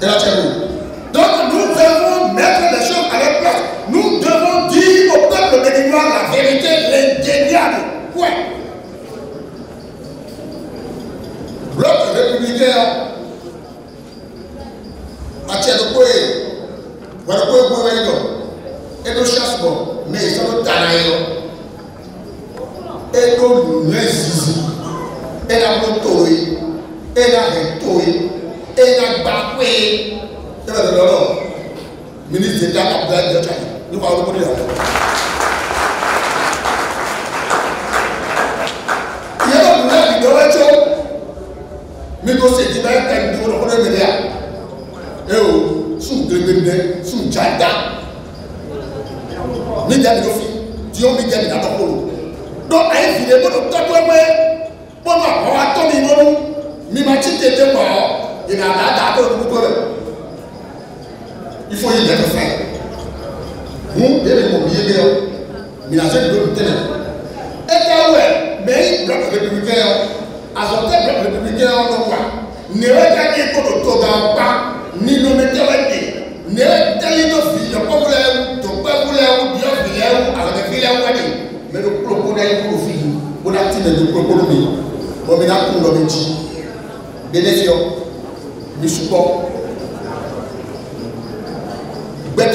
Et là, donc nous devons mettre les choses à leur place. Nous devons dire au peuple béninois la vérité, l'indéniable. Ouais. Bloc républicain, et nos chasses, mais ils sont et nos zizi, et la motoé, et la retoé, et la bakoué. Et le ministre d'État Abdoulaye Diop, nous parlons de ça. Il y a une vidéo, mais nous c'est divers, on est média. Et oh, sous de sous Tchada. Média de l'office, Dieu média de la Topolo. Donc, à une vidéo, nous tapons, bon, on va tomber, mais ma petite était mort, il a il faut y être fait. Vous, vous devez m'oublier bien. Mais la jeune doit tenir. Et là, ouais, mais le bloc républicain, à son bloc républicain, on voit. Ne regardez pas le taux d'emploi, ni le météorite. Ne regardez pas le fil, pas voulez, donc pas voulez, ou bien voulez, avec des filets ou pas. Mais le crocodile pour le fil, on a tiré le crocodile. On a pour le métier. Bénéfice, le support. Mais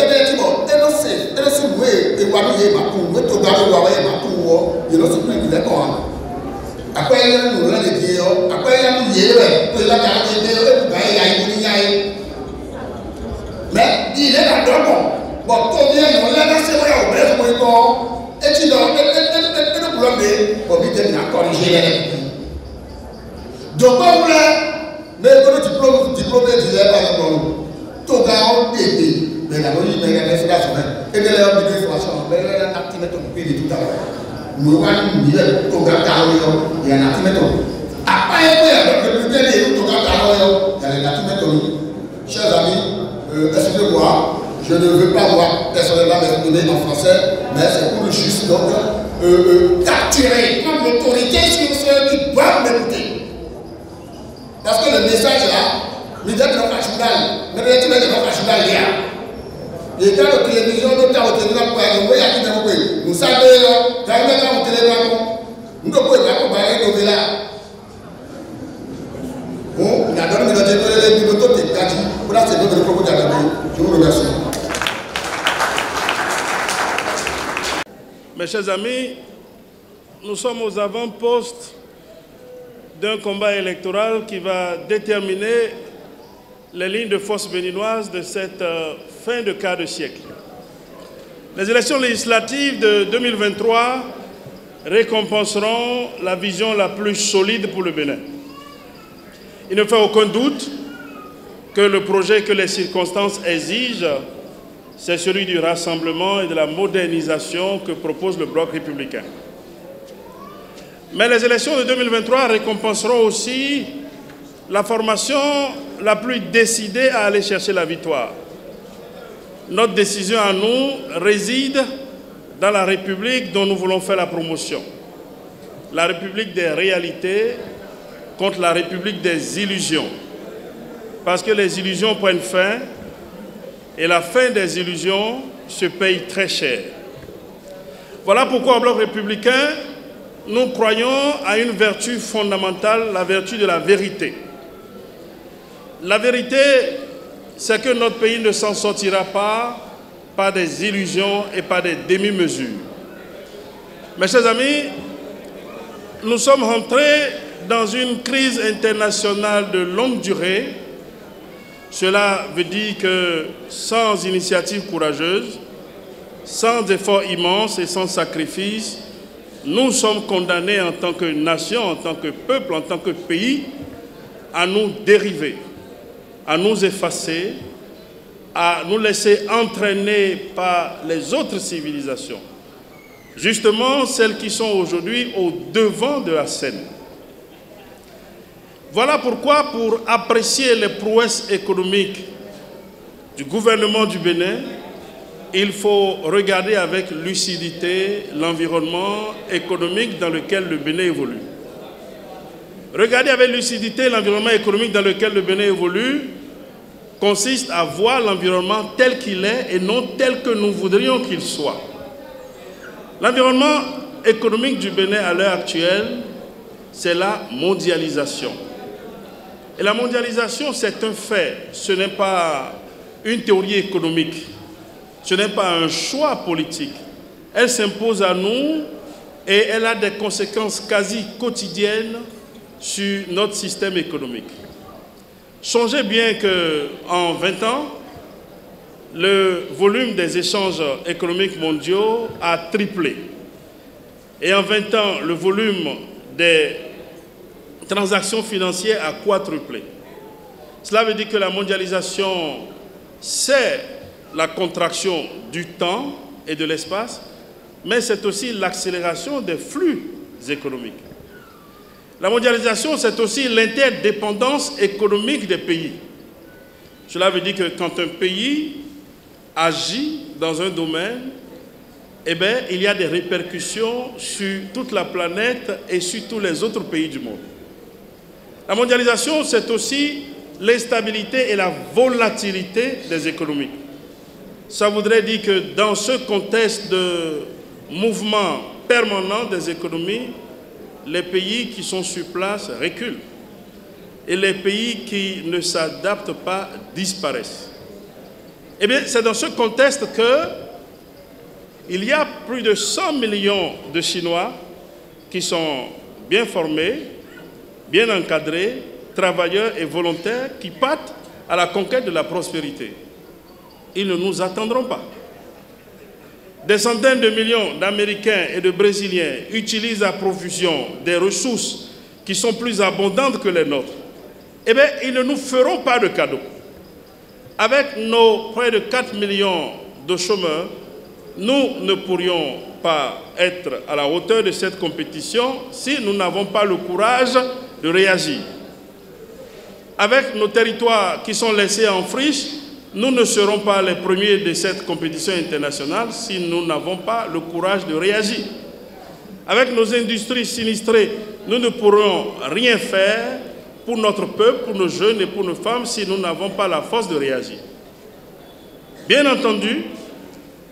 il est là-dedans. Bon, tout bien, on l'a laissé au bref pour le corps. Et tu dois, et le problème, on dit qu'il a corrigé les. Donc, on voulait, mais quand le diplôme est là, par exemple, tout gars, bébé. Mais la logique, mais la fédération, et de leur fédération, mais la activité de pays tout à l'heure. Nous avons dit que tout gars, il y a un activité. Après, il y a tout gars, il y a un activité. Chers amis, excusez-moi, je ne veux pas voir personnellement m'exprimer en français, mais c'est pour juste donc capturer comme l'autorité sur ceux qui doivent m'écouter. Parce que le message là, il y a de l'occasional, mais il y a de l'occasional là. Les cas de télévision, nous avons télévision pour aller, nous savons, nous avons télévision, nous ne pouvons pas comparer nos villas. Bon, il y a donné les pilotes de Gadi, pour la série de propos d'Adamé. Je vous remercie. Mes chers amis, nous sommes aux avant-postes d'un combat électoral qui va déterminer les lignes de force béninoises de cette fin de quart de siècle. Les élections législatives de 2023 récompenseront la vision la plus solide pour le Bénin. Il ne fait aucun doute que le projet que les circonstances exigent, c'est celui du rassemblement et de la modernisation que propose le bloc républicain. Mais les élections de 2023 récompenseront aussi la formation la plus décidée à aller chercher la victoire. Notre décision à nous réside dans la République dont nous voulons faire la promotion. La République des réalités contre la République des illusions. Parce que les illusions prennent fin et la fin des illusions se paye très cher. Voilà pourquoi au bloc républicain, nous croyons à une vertu fondamentale, la vertu de la vérité. La vérité, c'est que notre pays ne s'en sortira pas par des illusions et par des demi-mesures. Mes chers amis, nous sommes rentrés dans une crise internationale de longue durée. Cela veut dire que sans initiative courageuse, sans efforts immenses et sans sacrifice, nous sommes condamnés en tant que nation, en tant que peuple, en tant que pays, à nous dériver, à nous effacer, à nous laisser entraîner par les autres civilisations, justement celles qui sont aujourd'hui au devant de la scène. Voilà pourquoi, pour apprécier les prouesses économiques du gouvernement du Bénin, il faut regarder avec lucidité l'environnement économique dans lequel le Bénin évolue. Regardez avec lucidité l'environnement économique dans lequel le Bénin évolue consiste à voir l'environnement tel qu'il est et non tel que nous voudrions qu'il soit. L'environnement économique du Bénin à l'heure actuelle, c'est la mondialisation. Et la mondialisation, c'est un fait, ce n'est pas une théorie économique, ce n'est pas un choix politique. Elle s'impose à nous et elle a des conséquences quasi quotidiennes sur notre système économique. Songez bien qu'en 20 ans, le volume des échanges économiques mondiaux a triplé. Et en 20 ans, le volume des transactions financières a quadruplé. Cela veut dire que la mondialisation, c'est la contraction du temps et de l'espace, mais c'est aussi l'accélération des flux économiques. La mondialisation, c'est aussi l'interdépendance économique des pays. Cela veut dire que quand un pays agit dans un domaine, eh bien, il y a des répercussions sur toute la planète et sur tous les autres pays du monde. La mondialisation, c'est aussi l'instabilité et la volatilité des économies. Ça voudrait dire que dans ce contexte de mouvement permanent des économies, les pays qui sont sur place reculent et les pays qui ne s'adaptent pas disparaissent. Eh bien, c'est dans ce contexte qu'il y a plus de 100 millions de Chinois qui sont bien formés, bien encadrés, travailleurs et volontaires qui partent à la conquête de la prospérité. Ils ne nous attendront pas. Des centaines de millions d'Américains et de Brésiliens utilisent à profusion des ressources qui sont plus abondantes que les nôtres. Eh bien, ils ne nous feront pas de cadeaux. Avec nos près de 4 millions de chômeurs, nous ne pourrions pas être à la hauteur de cette compétition si nous n'avons pas le courage de réagir. Avec nos territoires qui sont laissés en friche, nous ne serons pas les premiers de cette compétition internationale si nous n'avons pas le courage de réagir. Avec nos industries sinistrées, nous ne pourrons rien faire pour notre peuple, pour nos jeunes et pour nos femmes si nous n'avons pas la force de réagir. Bien entendu,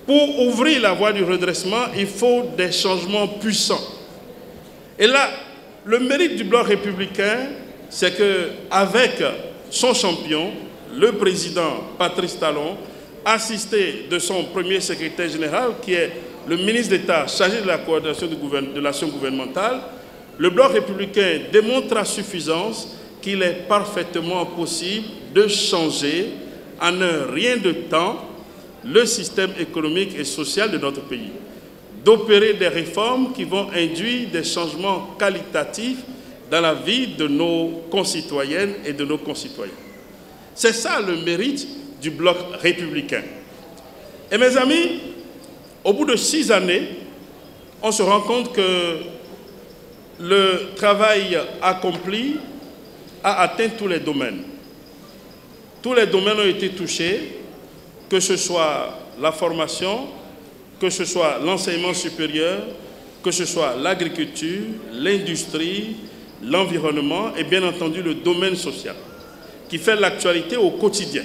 pour ouvrir la voie du redressement, il faut des changements puissants. Et là, le mérite du bloc républicain, c'est qu'avec son champion, le président Patrice Talon, assisté de son premier secrétaire général, qui est le ministre d'État chargé de la coordination de l'action gouvernementale, le bloc républicain démontre à suffisance qu'il est parfaitement possible de changer en un rien de temps le système économique et social de notre pays, d'opérer des réformes qui vont induire des changements qualitatifs dans la vie de nos concitoyennes et de nos concitoyens. C'est ça le mérite du bloc républicain. Et mes amis, au bout de 6 années, on se rend compte que le travail accompli a atteint tous les domaines. Tous les domaines ont été touchés, que ce soit la formation, que ce soit l'enseignement supérieur, que ce soit l'agriculture, l'industrie, l'environnement et bien entendu le domaine social, qui fait l'actualité au quotidien.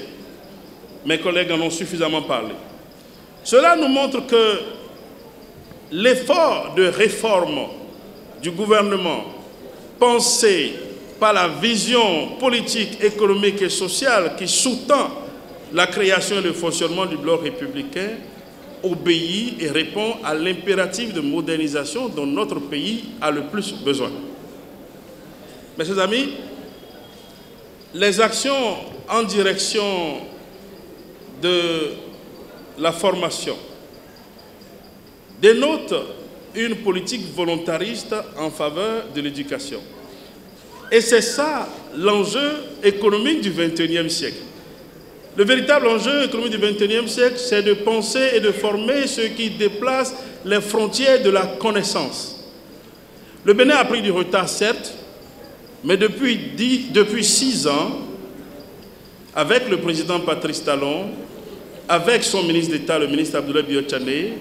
Mes collègues en ont suffisamment parlé. Cela nous montre que l'effort de réforme du gouvernement, pensé par la vision politique, économique et sociale qui sous-tend la création et le fonctionnement du bloc républicain, obéit et répond à l'impératif de modernisation dont notre pays a le plus besoin. Mes chers amis, les actions en direction de la formation dénotent une politique volontariste en faveur de l'éducation. Et c'est ça l'enjeu économique du XXIe siècle. Le véritable enjeu économique du XXIe siècle, c'est de penser et de former ceux qui déplacent les frontières de la connaissance. Le Bénin a pris du retard, certes, mais depuis 6 ans, avec le président Patrice Talon, avec son ministre d'État, le ministre Abdoulaye Biotchané,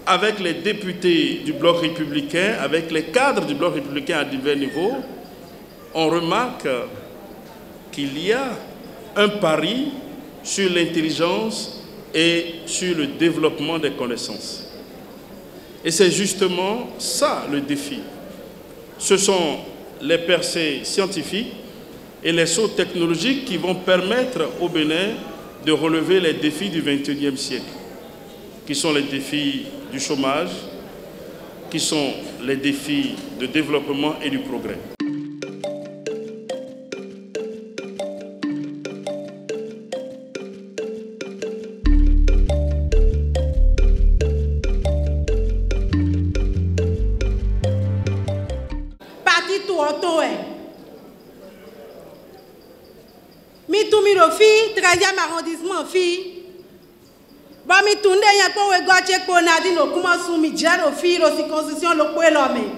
avec les députés du bloc républicain, avec les cadres du bloc républicain à divers niveaux, on remarque qu'il y a un pari sur l'intelligence et sur le développement des connaissances. Et c'est justement ça le défi. Ce sont les percées scientifiques et les sauts technologiques qui vont permettre au Bénin de relever les défis du XXIe siècle, qui sont les défis du chômage, qui sont les défis de développement et du progrès. Troisième arrondissement fille. Bon mi tourne y pour wegoche pour Nadine au comment soumis déjà au fil aux circonscriptions le pour l'homme.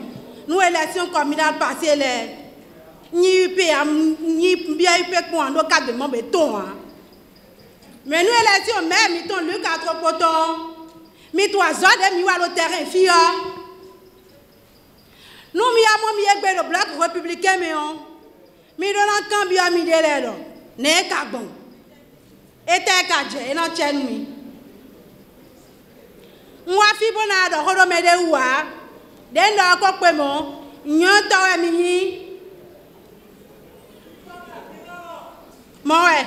Nous élections communales passées les ni UP ni bien UP pour un cadre de mon béton. Mais nous élections même mi ton le 4 poton. Mi 3 heures de mi wa le terrain fille. Nous mi a mon mi egbe le bloc républicain mais on mi donne cambio mi de l'air. Ne carbon. Et t'es cadre, et non tiens nous. Moi fi bona do horo mede wa, den do ko pe mo, nyon taw mi. Moe.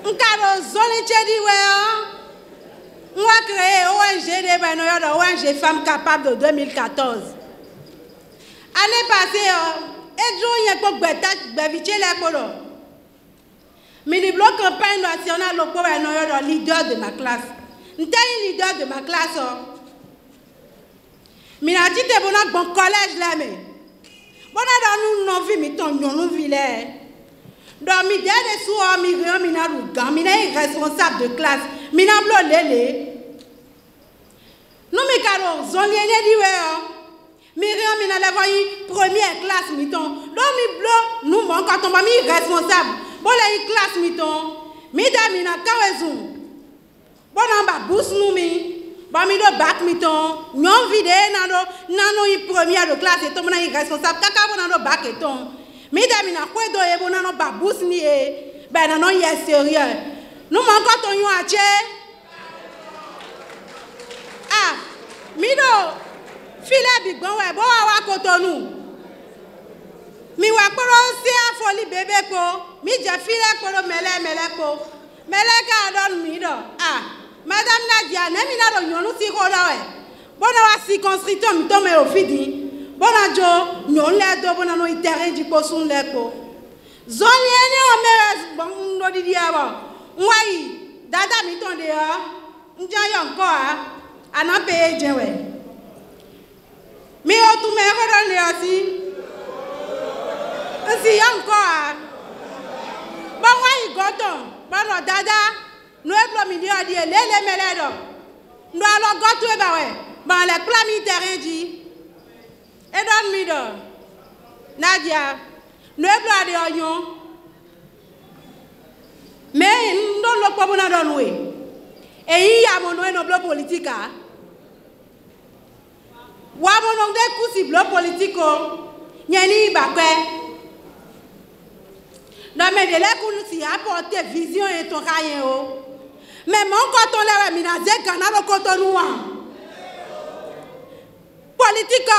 Nkaro zone chedi we on. Moi créé ONG de Benoyo de ONG Femmes Capables de 2014. Année passée et je suis bloc campagne nationale le leader de ma classe. Je suis leader de ma classe. Je suis bon collège là mais. Bon nous non vi mi ton nous village. Donc mi des soir mi rien mi na rugan mi na responsable de classe mi na blo lele. Nous mi caro zone ne diwe Myriam, il a la première classe, miton. Donc, mi blo, nous, mon quand on va mi responsable. Bon, la classe, miton. Midam, il a kawezou. Bon, on va boost nous, mi. Bon, mi do bac, miton. Nyon vide, nano, il première de classe, et ton, mon responsable. Kaka, bon, nano, bac, et ton. Midam, il a quoi de, et bon, nano, ba boost, ni, et. Ben, non, il est sérieux. Nous, mon quand on y a, ah, mido. File big bon we bo wa Cotonou mi wa poro si afoli bebe ko mi je file poro mele ko mele ka don mi do ah madame Nadia ne mi na do nyonu si ko do we bona wa circonscription mi to me ofidi bona jo nyon le do bona no terrain di ko sun le ko zone ene o me bon no di dia ba nwai dada mi ton de ya nja yo nko ana pe je we mi o tu me ko don le asi si encore ba wa igoto ba no dada no e blo mi di odi lele meledo ndo alo goto e ba we ba le plan mi terrain di e don mi do Nadia no e blo adi oyon me ndo lo po bona don we e yi ya mo no e no blo politika wa mo no de kusi blo politiko nyeni ba kwe. Non mais de là qu'on s'y apporte vision et ton rien oh. Mais mon coton là mi na ze Ghana le Cotonou. Politique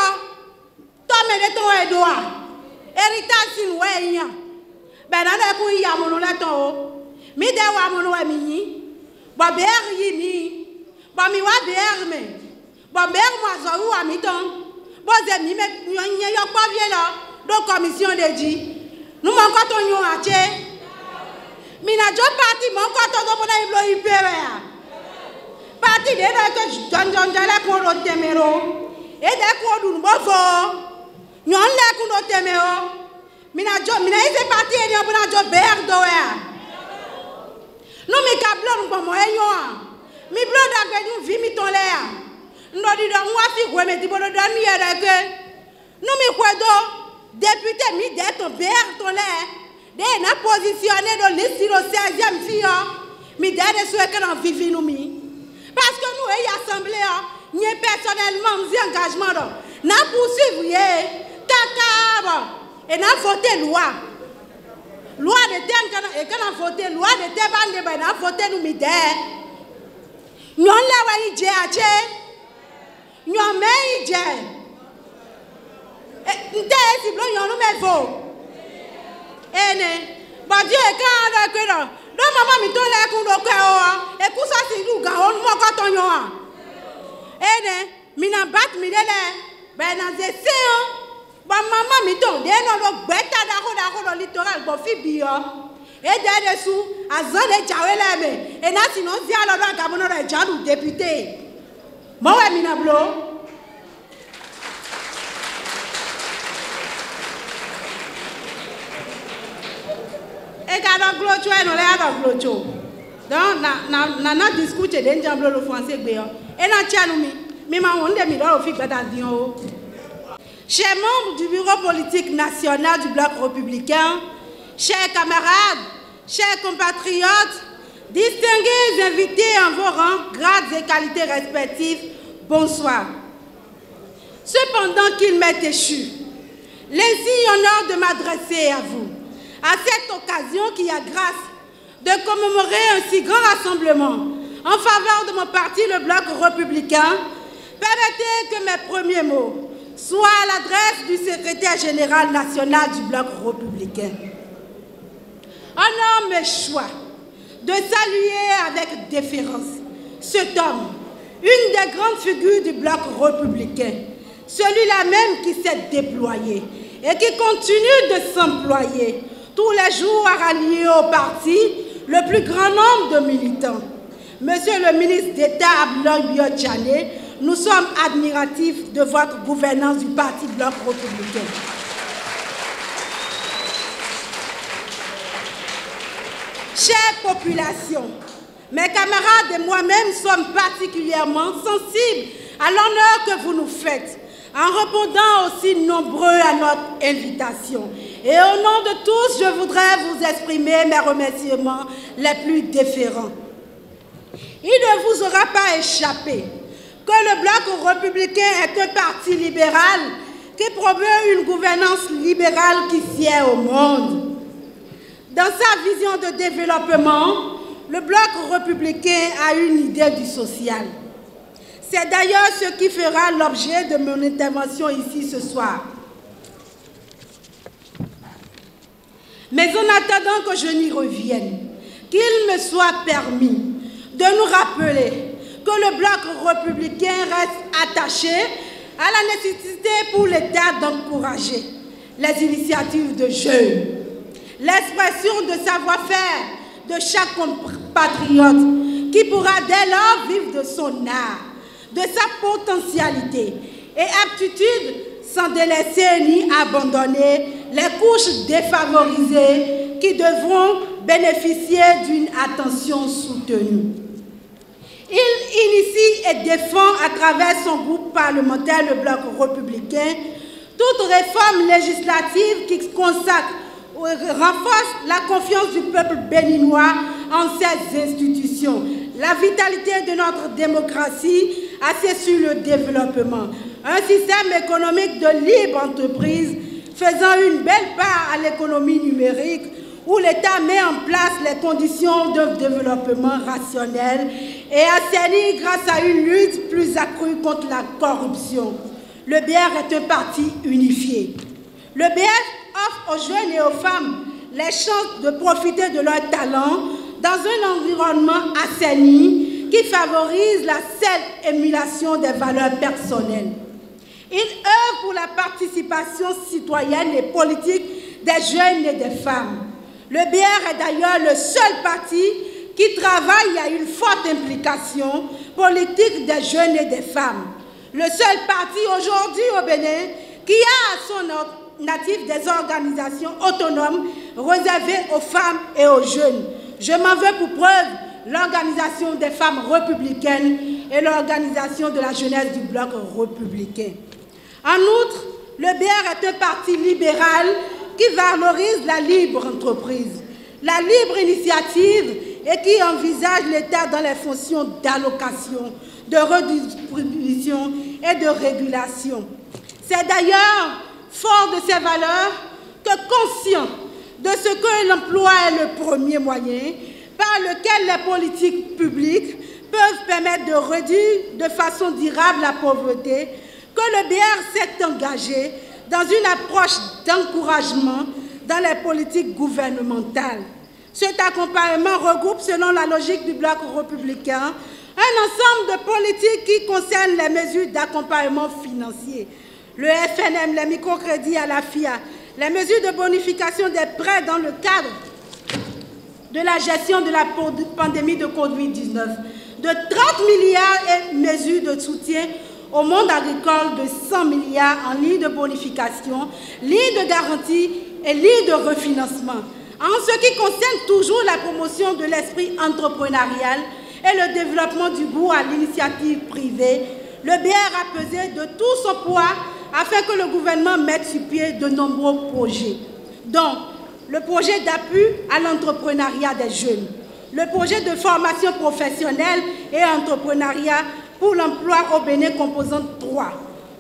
to me de ton edoa. Héritage sin we yan. Ben na ku ya mo no la ton oh. Mi de wa mo no mi. Ba ber yi ni. Ba mi wa ber me. Ba ber mo zo wa mi ton. Bo ze mi me nye yo pa vie là do commission de dit. Nous mon coton yon ache. Mina jo parti mon coton do bona iblo ipere. Parti de na que John jala ko ro temero. E de ko dun bofo. Nyon le ko do temero. Mina ise parti e yon bona jo berdo ya. Nous mi kablo nous mo e yon. Mi blo da gbe nous vi mi ton le ya. Ndo di do nwa fi gwe me di bodo do mi ere ke. Nous mi kwedo député mi de ton père ton lait de na positionné dans liste au 16e fille mi de souhaiter que nous vivions nous parce que nous y assemblée ni personnellement nous engagement na poursuivre kaka Et n'a voté loi. Loi de terre, et quand on a voté loi de terre, on a voté nous midé. Nous on l'a voyé djé. Nous on met djé. Et n'était si blanc, nous met faux. Eh né, bah Dieu quand on a que là, donc maman mi tourne les coups de cœur. Et pour ça c'est nous gars, on nous quand on y a. Eh né, mi n'a bat mi délai, ben n'a zéro. Bah maman mi tourne, dès non le bêta d'accord dans le littoral, bon fi bio. Et derrière dessous, à zone de Tchawela mais, et n'a sinon si alors là Gabon aurait déjà nous député. Moi ouais mi n'a blo. Et quand on clôture, on est à clôture. Donc, na discuter d'un diable le français béant. Et na tchanoumi, mais ma on demi dans le fic d'adion. Chers membres du bureau politique national du Bloc républicain, chers camarades, chers compatriotes, distingués invités en vos rangs, grades et qualités respectives, bonsoir. Cependant qu'il m'est échu, l'insigne honneur de m'adresser à vous, à cette occasion qui a grâce de commémorer un si grand rassemblement en faveur de mon parti, le Bloc républicain, permettez que mes premiers mots soient à l'adresse du secrétaire général national du Bloc républicain. Honore mes choix de saluer avec déférence cet homme, une des grandes figures du Bloc républicain, celui-là même qui s'est déployé et qui continue de s'employer tous les jours à rallier au parti le plus grand nombre de militants. Monsieur le ministre d'État Abdoulaye Biotchane, nous sommes admiratifs de votre gouvernance du Parti Bloc républicain. Chère population, mes camarades et moi-même sommes particulièrement sensibles à l'honneur que vous nous faites en répondant aussi nombreux à notre invitation. Et au nom de tous, je voudrais vous exprimer mes remerciements les plus déférents. Il ne vous aura pas échappé que le Bloc républicain est un parti libéral qui promeut une gouvernance libérale qui sied au monde. Dans sa vision de développement, le Bloc républicain a une idée du social. C'est d'ailleurs ce qui fera l'objet de mon intervention ici ce soir. Mais en attendant que je n'y revienne, qu'il me soit permis de nous rappeler que le Bloc républicain reste attaché à la nécessité pour l'État d'encourager les initiatives de jeunes, l'expression de savoir-faire de chaque compatriote qui pourra dès lors vivre de son art, de sa potentialité et aptitude sans délaisser ni abandonner les couches défavorisées qui devront bénéficier d'une attention soutenue. Il initie et défend à travers son groupe parlementaire, le Bloc républicain, toute réforme législative qui consacre ou renforce la confiance du peuple béninois en ces institutions, la vitalité de notre démocratie assise sur le développement, un système économique de libre entreprise faisant une belle part à l'économie numérique où l'État met en place les conditions de développement rationnel et assaini grâce à une lutte plus accrue contre la corruption. Le BR est un parti unifié. Le BR offre aux jeunes et aux femmes les chances de profiter de leurs talents dans un environnement assaini qui favorise la saine émulation des valeurs personnelles. Il œuvre pour la participation citoyenne et politique des jeunes et des femmes. Le BR est d'ailleurs le seul parti qui travaille à une forte implication politique des jeunes et des femmes. Le seul parti aujourd'hui au Bénin qui a à son natif des organisations autonomes réservées aux femmes et aux jeunes. Je m'en veux pour preuve l'organisation des femmes républicaines et l'organisation de la jeunesse du Bloc républicain. En outre, le BR est un parti libéral qui valorise la libre entreprise, la libre initiative et qui envisage l'État dans les fonctions d'allocation, de redistribution et de régulation. C'est d'ailleurs fort de ces valeurs que conscient de ce que l'emploi est le premier moyen par lequel les politiques publiques peuvent permettre de réduire de façon durable la pauvreté, que le BR s'est engagé dans une approche d'encouragement dans les politiques gouvernementales. Cet accompagnement regroupe, selon la logique du bloc républicain, un ensemble de politiques qui concernent les mesures d'accompagnement financier, le FNM, les microcrédits à la FIA, les mesures de bonification des prêts dans le cadre de la gestion de la pandémie de Covid-19, de 30 milliards et mesures de soutien au monde agricole de 100 milliards en ligne de bonification, ligne de garantie et ligne de refinancement. En ce qui concerne toujours la promotion de l'esprit entrepreneurial et le développement du goût à l'initiative privée, le BR a pesé de tout son poids afin que le gouvernement mette sur pied de nombreux projets. Donc, le projet d'appui à l'entrepreneuriat des jeunes, le projet de formation professionnelle et entrepreneuriat pour l'emploi au Bénin composante 3,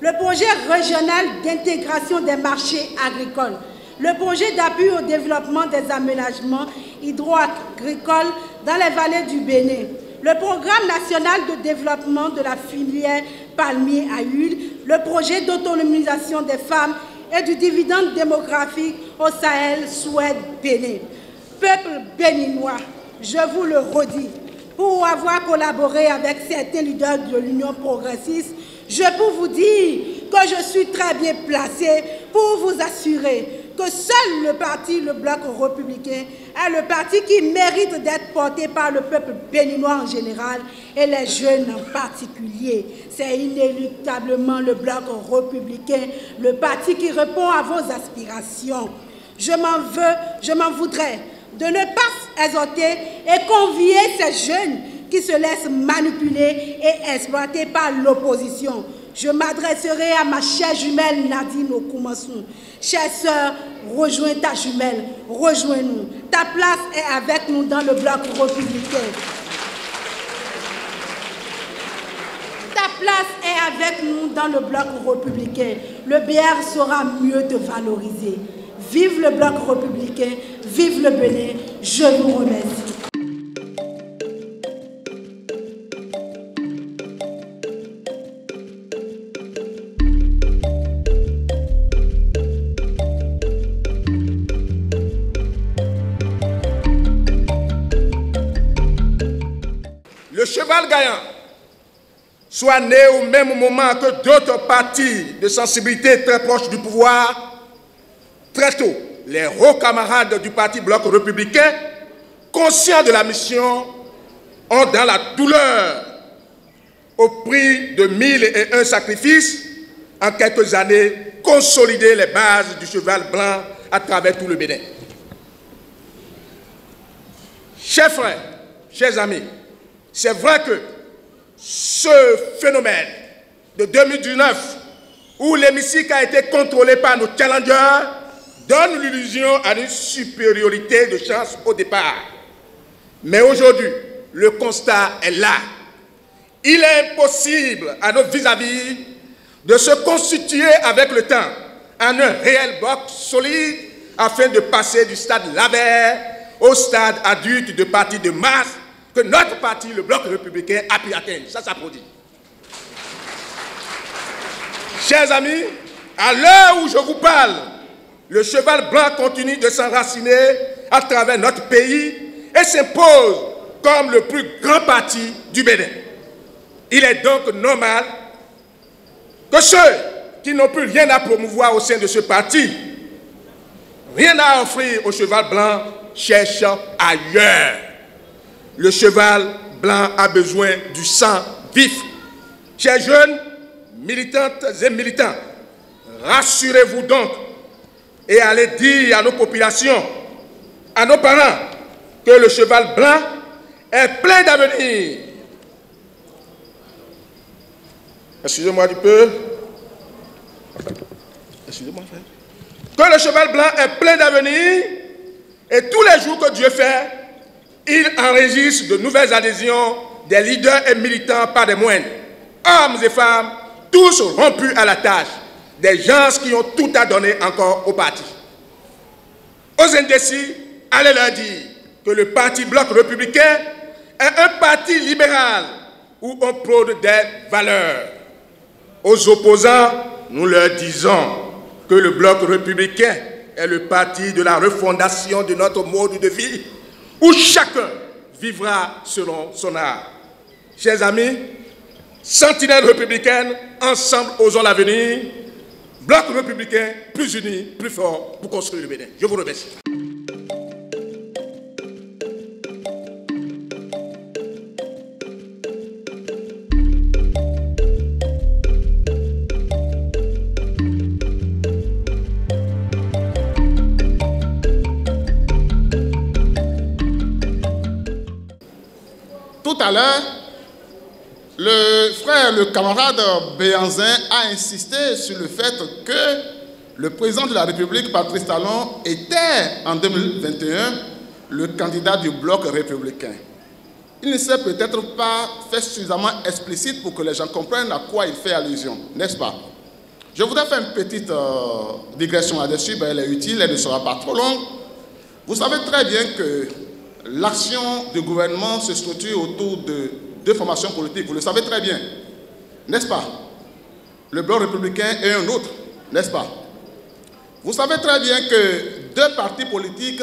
le projet régional d'intégration des marchés agricoles, le projet d'appui au développement des aménagements hydro-agricoles dans les vallées du Bénin, le programme national de développement de la filière palmier à huile, le projet d'autonomisation des femmes et du dividende démographique au Sahel, Suède, Bénin. Peuple béninois, je vous le redis, pour avoir collaboré avec certains leaders de l'Union progressiste, je peux vous dire que je suis très bien placé pour vous assurer que seul le parti, le bloc républicain, est le parti qui mérite d'être porté par le peuple béninois en général et les jeunes en particulier. C'est inéluctablement le bloc républicain, le parti qui répond à vos aspirations. Je m'en voudrais de ne pas exhorter et convier ces jeunes qui se laissent manipuler et exploiter par l'opposition. Je m'adresserai à ma chère jumelle Nadine Okumansou. Chère sœur, rejoins ta jumelle, rejoins-nous. Ta place est avec nous dans le bloc républicain. Ta place est avec nous dans le bloc républicain. Le BR saura mieux te valoriser. Vive le bloc républicain, vive le Bénin, je vous remercie. Le cheval gagnant soit né au même moment que d'autres partis de sensibilité très proches du pouvoir. Très tôt, les hauts camarades du parti bloc républicain, conscients de la mission, ont dans la douleur, au prix de 1001 sacrifices, en quelques années, consolidé les bases du cheval blanc à travers tout le Bénin. Chers frères, chers amis, c'est vrai que ce phénomène de 2019, où l'hémicycle a été contrôlé par nos challengers, donne l'illusion à une supériorité de chance au départ. Mais aujourd'hui, le constat est là. Il est impossible à nos vis-à-vis de se constituer avec le temps en un réel bloc solide afin de passer du stade laver au stade adulte de parti de masse que notre parti, le bloc républicain, a pu atteindre. Ça s'applaudit. Chers amis, à l'heure où je vous parle, le cheval blanc continue de s'enraciner à travers notre pays et s'impose comme le plus grand parti du Bénin. Il est donc normal que ceux qui n'ont plus rien à promouvoir au sein de ce parti, rien à offrir au cheval blanc, cherchent ailleurs. Le cheval blanc a besoin du sang vif. Chers jeunes, militantes et militants, rassurez-vous donc et allez dire à nos populations, à nos parents, que le cheval blanc est plein d'avenir. Excusez-moi du peu. Excusez-moi, frère. Que le cheval blanc est plein d'avenir et tous les jours que Dieu fait, il enregistre de nouvelles adhésions des leaders et militants par des moindres. Hommes et femmes, tous rompus à la tâche. Des gens qui ont tout à donner encore au parti. aux indécis, allez leur dire que le parti Bloc républicain est un parti libéral où on prône des valeurs. Aux opposants, nous leur disons que le Bloc républicain est le parti de la refondation de notre mode de vie, où chacun vivra selon son art. Chers amis, sentinelles républicaines, ensemble osons l'avenir. Bloc républicain, plus unis, plus fort pour construire le Bénin. Je vous remercie. Tout à l'heure, le frère, le camarade Béhanzin a insisté sur le fait que le président de la République, Patrice Talon, était en 2021 le candidat du Bloc républicain. Il ne s'est peut-être pas fait suffisamment explicite pour que les gens comprennent à quoi il fait allusion, n'est-ce pas? Je voudrais faire une petite digression là-dessus, ben, elle est utile, elle ne sera pas trop longue. Vous savez très bien que l'action du gouvernement se structure autour de deux formations politiques, vous le savez très bien, n'est-ce pas? Le Bloc républicain et un autre, n'est-ce pas? Vous savez très bien que deux partis politiques,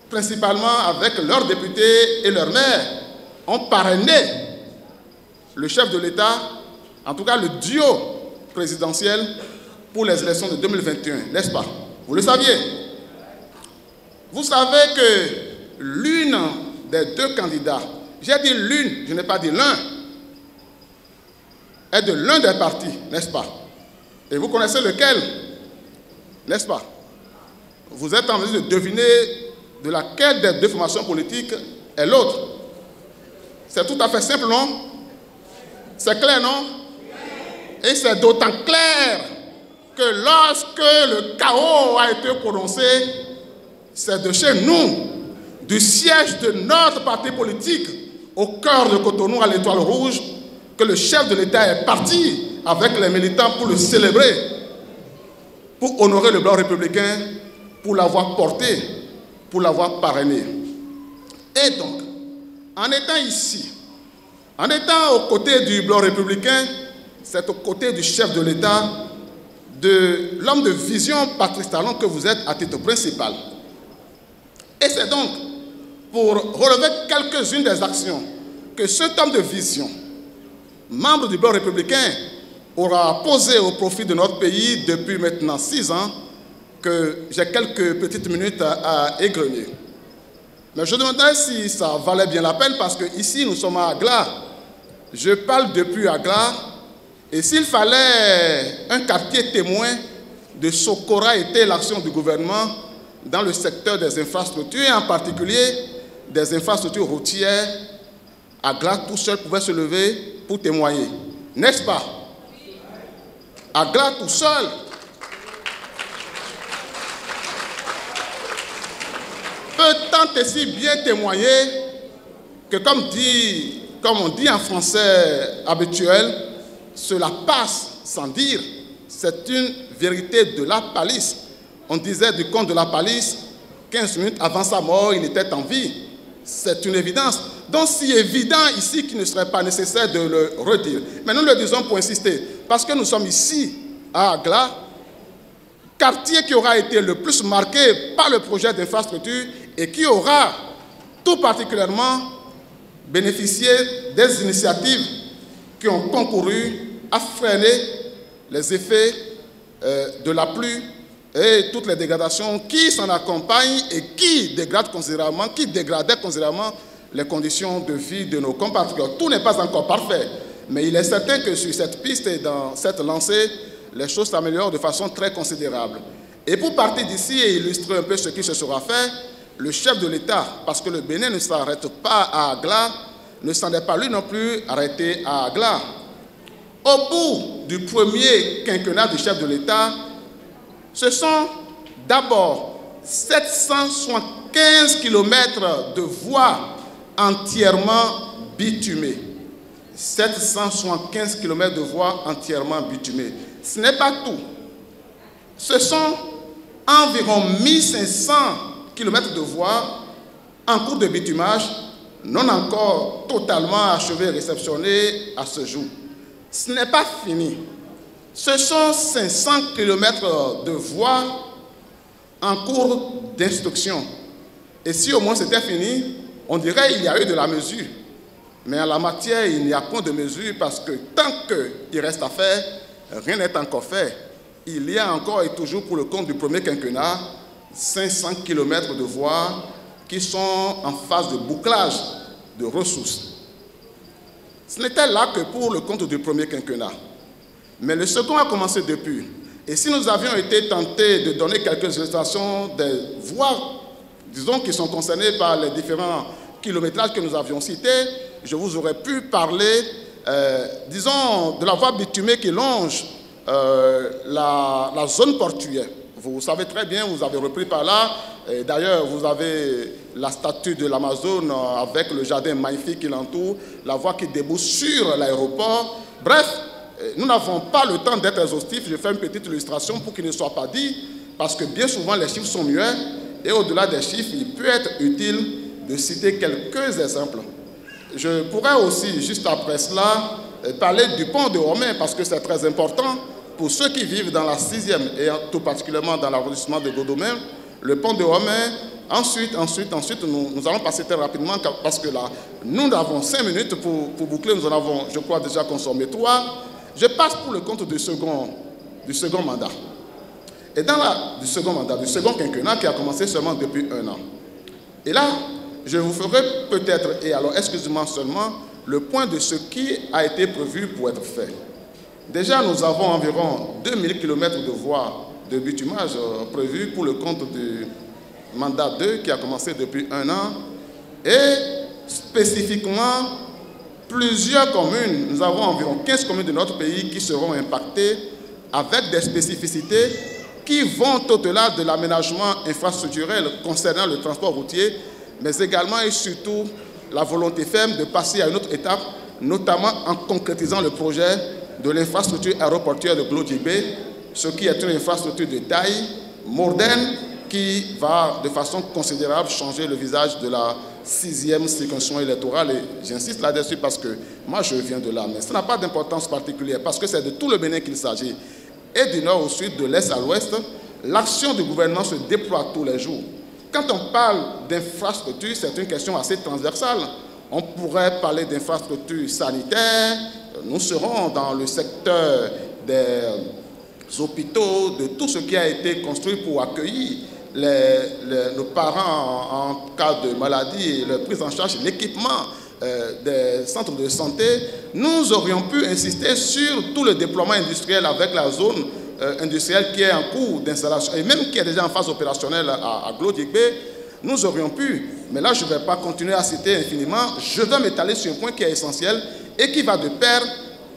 principalement avec leurs députés et leurs maires, ont parrainé le chef de l'État, en tout cas le duo présidentiel pour les élections de 2021, n'est-ce pas? Vous le saviez. Vous savez que l'une des deux candidats, j'ai dit l'une, je n'ai pas dit l'un, est de l'un des partis, n'est-ce pas? Et vous connaissez lequel, n'est-ce pas? Vous êtes en mesure de deviner de laquelle des deux formations politiques est l'autre. C'est tout à fait simple, non? C'est clair, non? Et c'est d'autant clair que lorsque le chaos a été prononcé, c'est de chez nous, du siège de notre parti politique, au cœur de Cotonou, à l'Étoile Rouge, que le chef de l'État est parti avec les militants pour le célébrer, pour honorer le Bloc républicain, pour l'avoir porté, pour l'avoir parrainé. Et donc, en étant ici, en étant aux côtés du Bloc républicain, c'est aux côtés du chef de l'État, de l'homme de vision Patrice Talon que vous êtes à titre principal. Et c'est donc pour relever quelques-unes des actions que cet homme de vision, membre du Bloc républicain, aura posé au profit de notre pays depuis maintenant 6 ans, que j'ai quelques petites minutes à égrener. Mais je demandais si ça valait bien la peine, parce qu'ici nous sommes à Agla. Je parle depuis Agla, et s'il fallait un quartier témoin de ce qu'aura été l'action du gouvernement dans le secteur des infrastructures, et en particulier des infrastructures routières, Agla tout seul pouvait se lever pour témoigner. N'est-ce pas? Agla tout seul peut tant et si bien témoigner que, comme on dit en français habituel, cela passe sans dire. C'est une vérité de la palisse. On disait du comte de la palisse, 15 minutes avant sa mort, il était en vie. C'est une évidence. Donc, si évident ici qu'il ne serait pas nécessaire de le redire. Mais nous le disons pour insister, parce que nous sommes ici à Agla, quartier qui aura été le plus marqué par le projet d'infrastructure et qui aura tout particulièrement bénéficié des initiatives qui ont concouru à freiner les effets de la pluie et toutes les dégradations qui s'en accompagnent et qui dégradent considérablement, qui dégradaient considérablement les conditions de vie de nos compatriotes. Tout n'est pas encore parfait, mais il est certain que sur cette piste et dans cette lancée, les choses s'améliorent de façon très considérable. Et pour partir d'ici et illustrer un peu ce qui se sera fait, le chef de l'État, parce que le Bénin ne s'arrête pas à Agla, ne s'en est pas lui non plus arrêté à Agla. Au bout du premier quinquennat du chef de l'État, ce sont d'abord 775 km de voies entièrement bitumées. 775 km de voies entièrement bitumées. Ce n'est pas tout. Ce sont environ 1500 km de voies en cours de bitumage, non encore totalement achevées et réceptionnées à ce jour. Ce n'est pas fini. Ce sont 500 km de voies en cours d'instruction. Et si au moins c'était fini, on dirait qu'il y a eu de la mesure. Mais en la matière, il n'y a point de mesure parce que tant qu'il reste à faire, rien n'est encore fait. Il y a encore et toujours pour le compte du premier quinquennat 500 km de voies qui sont en phase de bouclage de ressources. Ce n'était là que pour le compte du premier quinquennat. Mais le second a commencé depuis. Et si nous avions été tentés de donner quelques illustrations des voies, disons, qui sont concernées par les différents kilométrages que nous avions cités, je vous aurais pu parler, disons, de la voie bitumée qui longe la zone portuaire. Vous savez très bien, vous avez repris par là. D'ailleurs, vous avez la statue de l'Amazone avec le jardin magnifique qui l'entoure, la voie qui débouche sur l'aéroport. Bref, nous n'avons pas le temps d'être exhaustifs. Je fais une petite illustration pour qu'il ne soit pas dit, parce que bien souvent les chiffres sont muets, et au-delà des chiffres, il peut être utile de citer quelques exemples. Je pourrais aussi, juste après cela, parler du pont de Romain, parce que c'est très important pour ceux qui vivent dans la 6e, et tout particulièrement dans l'arrondissement de Godomain. Le pont de Romain, ensuite, nous allons passer très rapidement, parce que là, nous avons 5 minutes pour boucler, nous en avons, je crois, déjà consommé 3. Je passe pour le compte du second mandat. Et du second quinquennat qui a commencé seulement depuis 1 an. Et là, je vous ferai peut-être, et alors excusez-moi seulement, le point de ce qui a été prévu pour être fait. Déjà, nous avons environ 2000 km de voies de bitumage prévues pour le compte du mandat 2 qui a commencé depuis 1 an. Et spécifiquement, plusieurs communes, nous avons environ 15 communes de notre pays qui seront impactées avec des spécificités qui vont au-delà de l'aménagement infrastructurel concernant le transport routier, mais également et surtout la volonté ferme de passer à une autre étape, notamment en concrétisant le projet de l'infrastructure aéroportuaire de Glodjibé, ce qui est une infrastructure de taille moderne qui va de façon considérable changer le visage de la 6e circonscription électorale. Et j'insiste là-dessus parce que moi je viens de là, mais ça n'a pas d'importance particulière parce que c'est de tout le Bénin qu'il s'agit. Et du nord au sud, de l'est à l'ouest, l'action du gouvernement se déploie tous les jours. Quand on parle d'infrastructure, c'est une question assez transversale. On pourrait parler d'infrastructures sanitaires. Nous serons dans le secteur des hôpitaux, de tout ce qui a été construit pour accueillir nos parents en cas de maladie et leur prise en charge, l'équipement des centres de santé. Nous aurions pu insister sur tout le déploiement industriel avec la zone industrielle qui est en cours d'installation et même qui est déjà en phase opérationnelle à Glodjibé. Nous aurions pu, mais là je ne vais pas continuer à citer infiniment, je vais m'étaler sur un point qui est essentiel et qui va de pair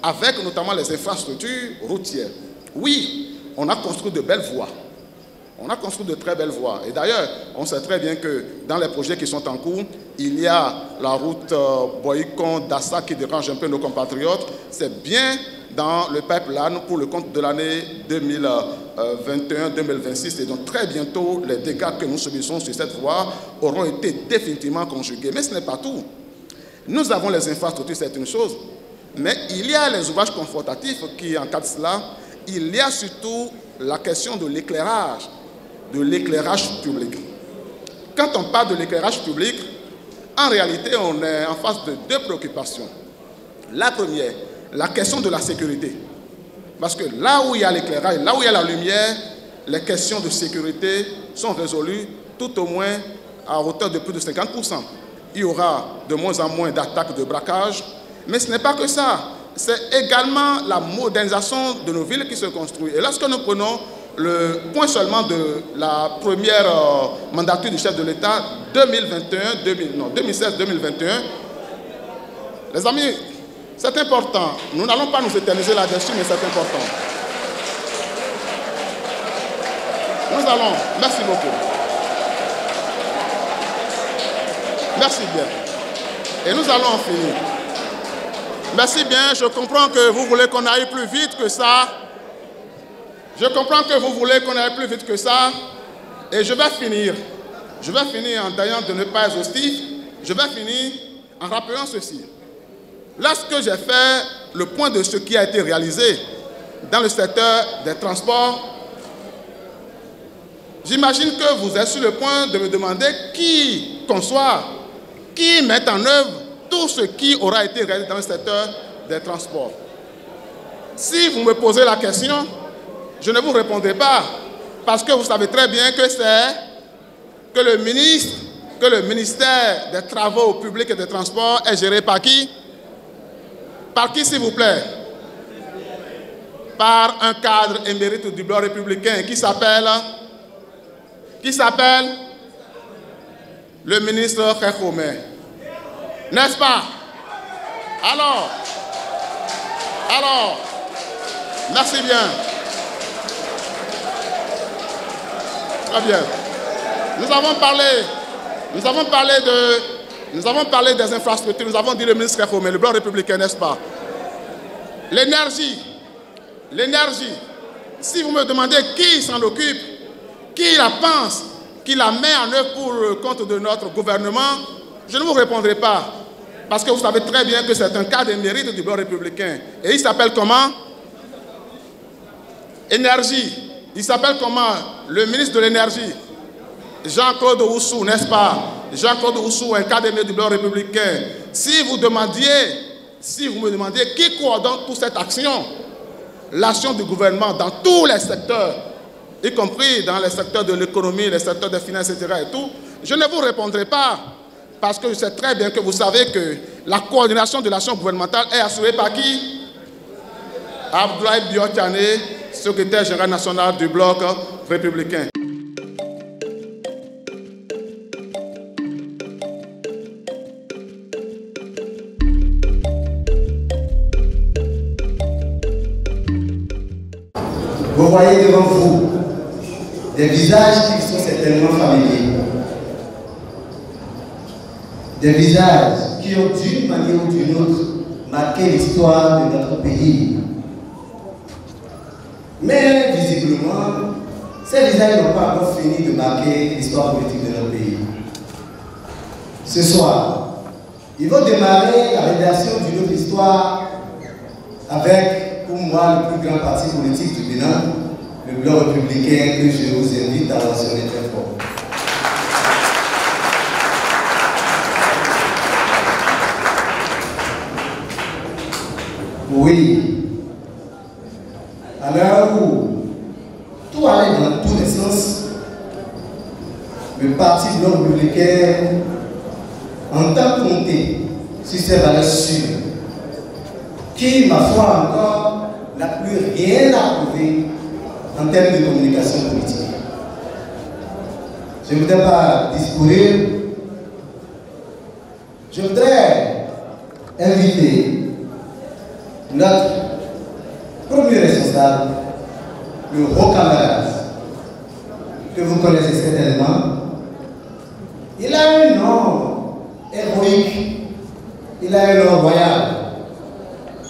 avec notamment les infrastructures routières. Oui, on a construit de belles voies. On a construit de très belles voies. Et d'ailleurs, on sait très bien que dans les projets qui sont en cours, il y a la route Boycon-Dassa qui dérange un peu nos compatriotes. C'est bien dans le pipeline pour le compte de l'année 2021-2026. Et donc très bientôt, les dégâts que nous subissons sur cette voie auront été définitivement conjugués. Mais ce n'est pas tout. Nous avons les infrastructures, c'est une chose. Mais il y a les ouvrages confortatifs qui encadrent cela. Il y a surtout la question de l'éclairage public. Quand on parle de l'éclairage public, en réalité, on est en face de 2 préoccupations. La première, la question de la sécurité. Parce que là où il y a l'éclairage, là où il y a la lumière, les questions de sécurité sont résolues tout au moins à hauteur de plus de 50%. Il y aura de moins en moins d'attaques de braquage. Mais ce n'est pas que ça. C'est également la modernisation de nos villes qui se construit. Et lorsque nous prenons le point seulement de la première mandature du chef de l'État, 2016-2021, les amis, c'est important. Nous n'allons pas nous éterniser là-dessus, mais c'est important. Nous allons, merci beaucoup. Merci bien. Et nous allons en finir. Merci bien, je comprends que vous voulez qu'on aille plus vite que ça. Je comprends que vous voulez qu'on aille plus vite que ça. Et je vais finir en taillant de ne pas exhaustif, je vais finir en rappelant ceci. Lorsque j'ai fait le point de ce qui a été réalisé dans le secteur des transports, j'imagine que vous êtes sur le point de me demander qui conçoit, qui met en œuvre tout ce qui aura été réalisé dans le secteur des transports. Si vous me posez la question, je ne vous répondrai pas, parce que vous savez très bien que le ministère des Travaux publics et des Transports est géré par qui? Par qui, s'il vous plaît? Par un cadre émérite du bloc républicain qui s'appelle le ministre Khékhoumé. N'est-ce pas? Alors, merci bien. Très bien. Nous avons parlé des infrastructures, nous avons dit le ministre Khékhoumé, le bloc républicain, n'est-ce pas? L'énergie, si vous me demandez qui s'en occupe, qui la pense, qui la met en œuvre pour le compte de notre gouvernement, je ne vous répondrai pas. Parce que vous savez très bien que c'est un cas de mérite du bloc républicain. Et il s'appelle comment? Énergie. Il s'appelle comment? Le ministre de l'énergie. Jean-Claude Oussou, n'est-ce pas? Jean-Claude Oussou, un cas de mérite du bloc républicain. Si vous me demandiez qui coordonne toute cette action, l'action du gouvernement dans tous les secteurs, y compris dans les secteurs de l'économie, les secteurs des finances, etc. et tout, je ne vous répondrai pas. Parce que je sais très bien que vous savez que la coordination de l'action gouvernementale est assurée par qui? Abdoulaye Biotane, secrétaire général national du bloc républicain. Vous voyez devant vous des visages qui sont certainement familiers. Des visages qui ont d'une manière ou d'une autre marqué l'histoire de notre pays. Mais visiblement, ces visages n'ont pas encore fini de marquer l'histoire politique de notre pays. Ce soir, ils vont démarrer la rédaction d'une autre histoire avec, pour moi, le plus grand parti politique du Bénin, le bloc républicain, que je vous invite à mentionner très fort. Oui, à l'heure où tout allait dans tous les sens, le parti bloc républicain entend compter sur ses valeurs sûres, qui, ma foi encore, n'a plus rien à prouver en termes de communication politique. Je ne voudrais pas discourir, je voudrais inviter notre premier responsable, le haut camarade, que vous connaissez certainement. Il a un nom héroïque, il a un nom royal.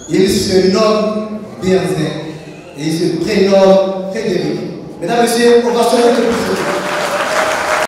Il se nomme Bienzin et il se prénomme Frédéric. Mesdames et messieurs, on va se mettre